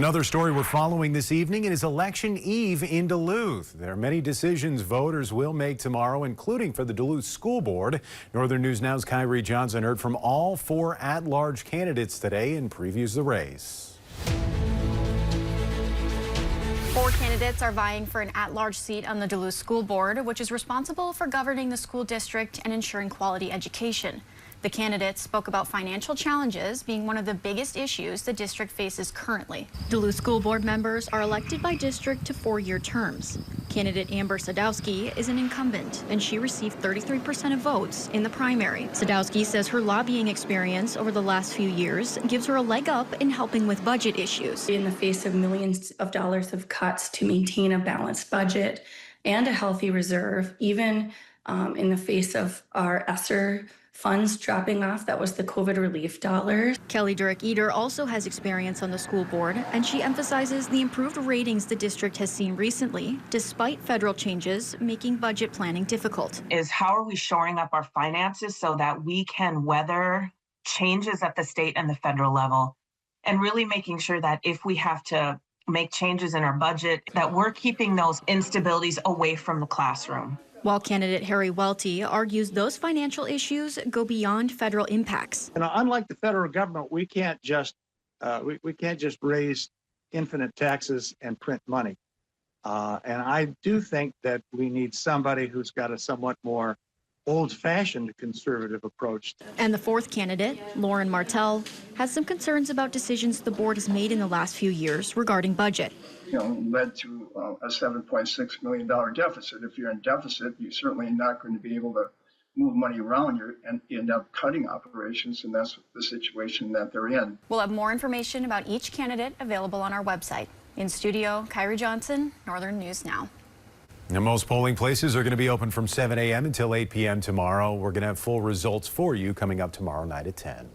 Another story we're following this evening, it is election eve in Duluth. There are many decisions voters will make tomorrow, including for the Duluth School Board. Northern News Now's Kyrie Johnson heard from all four at-large candidates today and previews the race. Four candidates are vying for an at-large seat on the Duluth School Board, which is responsible for governing the school district and ensuring quality education. The candidates spoke about financial challenges being one of the biggest issues the district faces currently. Duluth School Board members are elected by district to 4-year terms. Candidate Amber Sadowski is an incumbent, and she received 33% of votes in the primary. Sadowski says her lobbying experience over the last few years gives her a leg up in helping with budget issues. In the face of millions of dollars of cuts to maintain a balanced budget and a healthy reserve, even in the face of our ESSER funds dropping off, that was the COVID relief dollars. Kelly Durek-Eder also has experience on the school board, and she emphasizes the improved ratings the district has seen recently, despite federal changes making budget planning difficult. Is how are we shoring up our finances so that we can weather changes at the state and the federal level, and really making sure that if we have to make changes in our budget, that we're keeping those instabilities away from the classroom. While candidate Harry Welty argues those financial issues go beyond federal impacts. And unlike the federal government, we can't just raise infinite taxes and print money. And I do think that we need somebody who's got a somewhat more old-fashioned conservative approach. And the fourth candidate, Lauren Martell, has some concerns about decisions the board has made in the last few years regarding budget. Led to a $7.6 million deficit. If you're in deficit, you're certainly not going to be able to move money around. You end up cutting operations, and that's the situation that they're in. We'll have more information about each candidate available on our website. In studio, Kyrie Johnson, Northern News Now. Now, most polling places are going to be open from 7 a.m. until 8 p.m. tomorrow. We're going to have full results for you coming up tomorrow night at 10.